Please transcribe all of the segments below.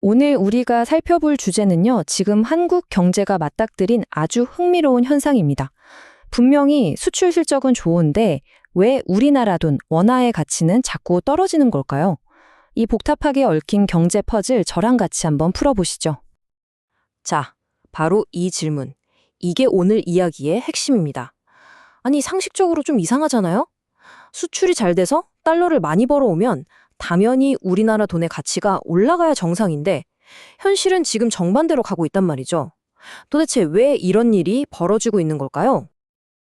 오늘 우리가 살펴볼 주제는요, 지금 한국 경제가 맞닥뜨린 아주 흥미로운 현상입니다. 분명히 수출 실적은 좋은데 왜 우리나라 돈, 원화의 가치는 자꾸 떨어지는 걸까요? 이 복잡하게 얽힌 경제 퍼즐 저랑 같이 한번 풀어보시죠. 자, 바로 이 질문. 이게 오늘 이야기의 핵심입니다. 아니, 상식적으로 좀 이상하잖아요? 수출이 잘 돼서 달러를 많이 벌어오면 당연히 우리나라 돈의 가치가 올라가야 정상인데 현실은 지금 정반대로 가고 있단 말이죠. 도대체 왜 이런 일이 벌어지고 있는 걸까요?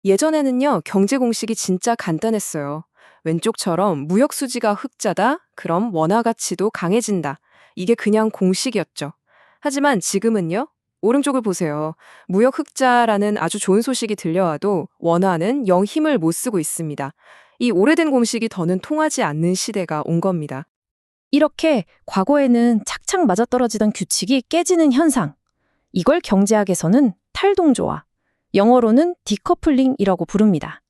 예전에는요, 경제 공식이 진짜 간단했어요. 왼쪽처럼 무역 수지가 흑자다, 그럼 원화 가치도 강해진다. 이게 그냥 공식이었죠. 하지만 지금은요, 오른쪽을 보세요. 무역 흑자라는 아주 좋은 소식이 들려와도 원화는 영 힘을 못 쓰고 있습니다. 이 오래된 공식이 더는 통하지 않는 시대가 온 겁니다. 이렇게 과거에는 착착 맞아떨어지던 규칙이 깨지는 현상. 이걸 경제학에서는 탈동조화, 영어로는 디커플링이라고 부릅니다.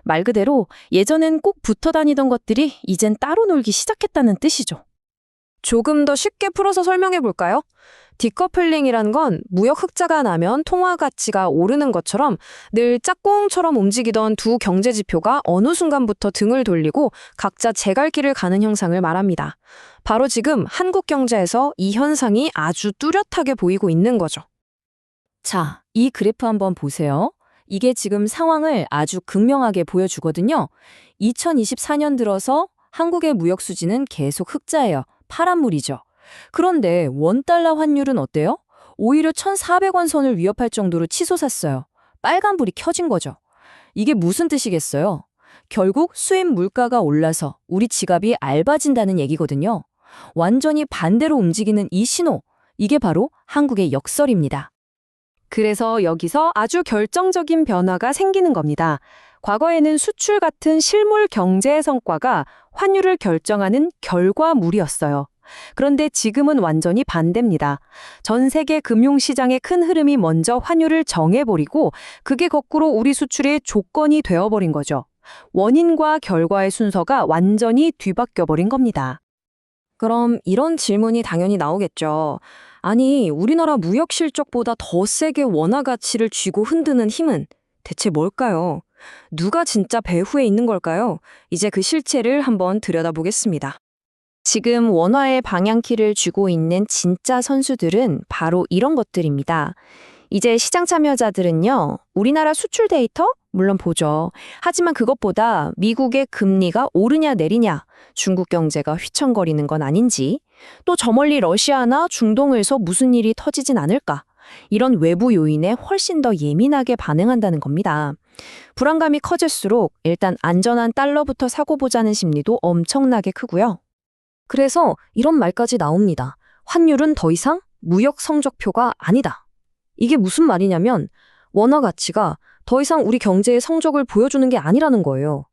말 그대로 예전엔 꼭 붙어 다니던 것들이 이젠 따로 놀기 시작했다는 뜻이죠. 조금 더 쉽게 풀어서 설명해 볼까요? 디커플링이란 건 무역 흑자가 나면 통화 가치가 오르는 것처럼 늘 짝꿍처럼 움직이던 두 경제 지표가 어느 순간부터 등을 돌리고 각자 제 갈 길을 가는 형상을 말합니다. 바로 지금 한국 경제에서 이 현상이 아주 뚜렷하게 보이고 있는 거죠. 자, 이 그래프 한번 보세요. 이게 지금 상황을 아주 극명하게 보여주거든요. 2024년 들어서 한국의 무역 수지는 계속 흑자예요. 파란물이죠. 그런데 원달러 환율은 어때요? 오히려 1,400원 선을 위협할 정도로 치솟았어요. 빨간불이 켜진 거죠. 이게 무슨 뜻이겠어요? 결국 수입 물가가 올라서 우리 지갑이 얇아진다는 얘기거든요. 완전히 반대로 움직이는 이 신호, 이게 바로 한국의 역설입니다. 그래서 여기서 아주 결정적인 변화가 생기는 겁니다. 과거에는 수출 같은 실물 경제의 성과가 환율을 결정하는 결과물이었어요. 그런데 지금은 완전히 반대입니다. 전 세계 금융시장의 큰 흐름이 먼저 환율을 정해버리고 그게 거꾸로 우리 수출의 조건이 되어버린 거죠. 원인과 결과의 순서가 완전히 뒤바뀌어버린 겁니다. 그럼 이런 질문이 당연히 나오겠죠. 아니, 우리나라 무역 실적보다 더 세게 원화 가치를 쥐고 흔드는 힘은 대체 뭘까요? 누가 진짜 배후에 있는 걸까요? 이제 그 실체를 한번 들여다보겠습니다. 지금 원화의 방향키를 쥐고 있는 진짜 선수들은 바로 이런 것들입니다. 이제 시장 참여자들은요, 우리나라 수출 데이터? 물론 보죠. 하지만 그것보다 미국의 금리가 오르냐 내리냐, 중국 경제가 휘청거리는 건 아닌지, 또 저 멀리 러시아나 중동에서 무슨 일이 터지진 않을까, 이런 외부 요인에 훨씬 더 예민하게 반응한다는 겁니다. 불안감이 커질수록 일단 안전한 달러부터 사고 보자는 심리도 엄청나게 크고요. 그래서 이런 말까지 나옵니다. 환율은 더 이상 무역 성적표가 아니다. 이게 무슨 말이냐면 원화 가치가 더 이상 우리 경제의 성적을 보여주는 게 아니라는 거예요.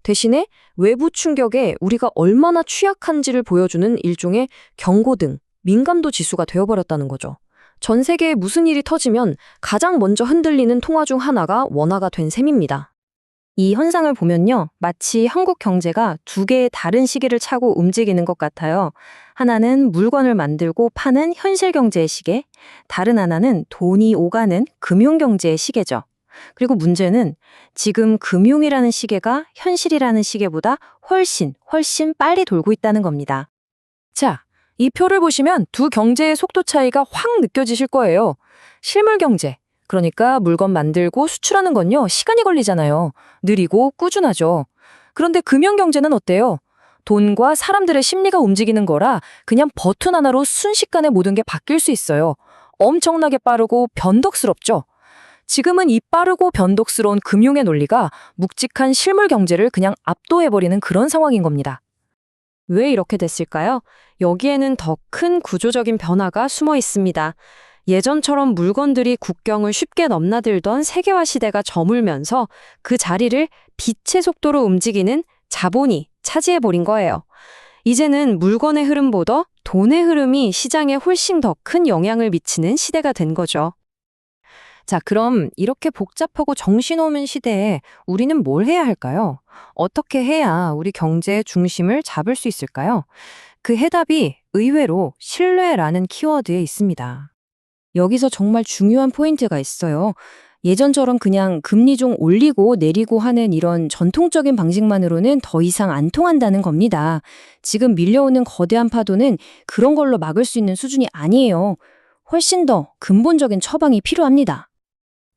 대신에 외부 충격에 우리가 얼마나 취약한지를 보여주는 일종의 경고등, 민감도 지수가 되어버렸다는 거죠. 전 세계에 무슨 일이 터지면 가장 먼저 흔들리는 통화 중 하나가 원화가 된 셈입니다. 이 현상을 보면요, 마치 한국 경제가 두 개의 다른 시계를 차고 움직이는 것 같아요. 하나는 물건을 만들고 파는 현실 경제의 시계, 다른 하나는 돈이 오가는 금융 경제의 시계죠. 그리고 문제는 지금 금융이라는 시계가 현실이라는 시계보다 훨씬 빨리 돌고 있다는 겁니다. 자, 이 표를 보시면 두 경제의 속도 차이가 확 느껴지실 거예요. 실물 경제, 그러니까 물건 만들고 수출하는 건요, 시간이 걸리잖아요. 느리고 꾸준하죠. 그런데 금융 경제는 어때요? 돈과 사람들의 심리가 움직이는 거라 그냥 버튼 하나로 순식간에 모든 게 바뀔 수 있어요. 엄청나게 빠르고 변덕스럽죠. 지금은 이 빠르고 변덕스러운 금융의 논리가 묵직한 실물 경제를 그냥 압도해버리는 그런 상황인 겁니다. 왜 이렇게 됐을까요? 여기에는 더 큰 구조적인 변화가 숨어 있습니다. 예전처럼 물건들이 국경을 쉽게 넘나들던 세계화 시대가 저물면서 그 자리를 빛의 속도로 움직이는 자본이 차지해버린 거예요. 이제는 물건의 흐름보다 돈의 흐름이 시장에 훨씬 더 큰 영향을 미치는 시대가 된 거죠. 자, 그럼 이렇게 복잡하고 정신없는 시대에 우리는 뭘 해야 할까요? 어떻게 해야 우리 경제의 중심을 잡을 수 있을까요? 그 해답이 의외로 신뢰라는 키워드에 있습니다. 여기서 정말 중요한 포인트가 있어요. 예전처럼 그냥 금리 좀 올리고 내리고 하는 이런 전통적인 방식만으로는 더 이상 안 통한다는 겁니다. 지금 밀려오는 거대한 파도는 그런 걸로 막을 수 있는 수준이 아니에요. 훨씬 더 근본적인 처방이 필요합니다.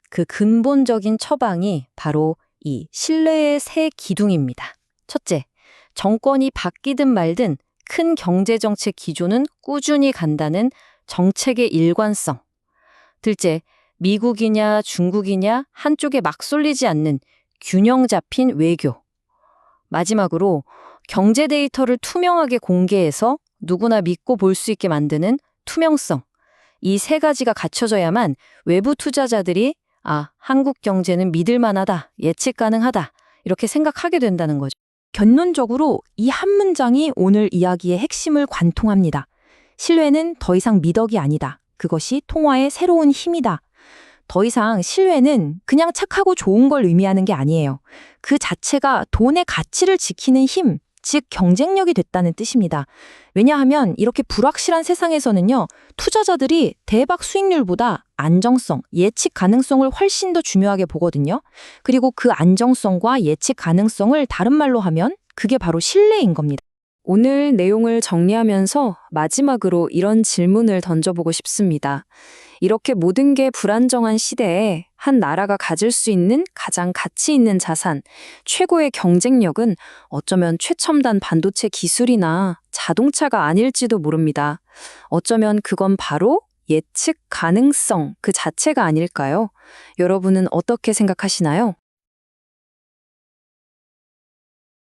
그 근본적인 처방이 바로 이 신뢰의 새 기둥입니다. 첫째, 정권이 바뀌든 말든 큰 경제정책 기조는 꾸준히 간다는 정책의 일관성. 둘째, 미국이냐 중국이냐 한쪽에 막 쏠리지 않는 균형 잡힌 외교. 마지막으로 경제 데이터를 투명하게 공개해서 누구나 믿고 볼 수 있게 만드는 투명성. 이 세 가지가 갖춰져야만 외부 투자자들이 한국 경제는 믿을 만하다, 예측 가능하다 이렇게 생각하게 된다는 거죠. 결론적으로 이 한 문장이 오늘 이야기의 핵심을 관통합니다. 신뢰는 더 이상 미덕이 아니다. 그것이 통화의 새로운 힘이다. 더 이상 신뢰는 그냥 착하고 좋은 걸 의미하는 게 아니에요. 그 자체가 돈의 가치를 지키는 힘, 즉 경쟁력이 됐다는 뜻입니다. 왜냐하면 이렇게 불확실한 세상에서는요, 투자자들이 대박 수익률보다 안정성, 예측 가능성을 훨씬 더 중요하게 보거든요. 그리고 그 안정성과 예측 가능성을 다른 말로 하면 그게 바로 신뢰인 겁니다. 오늘 내용을 정리하면서 마지막으로 이런 질문을 던져보고 싶습니다. 이렇게 모든 게 불안정한 시대에 한 나라가 가질 수 있는 가장 가치 있는 자산, 최고의 경쟁력은 어쩌면 최첨단 반도체 기술이나 자동차가 아닐지도 모릅니다. 어쩌면 그건 바로 예측 가능성 그 자체가 아닐까요? 여러분은 어떻게 생각하시나요?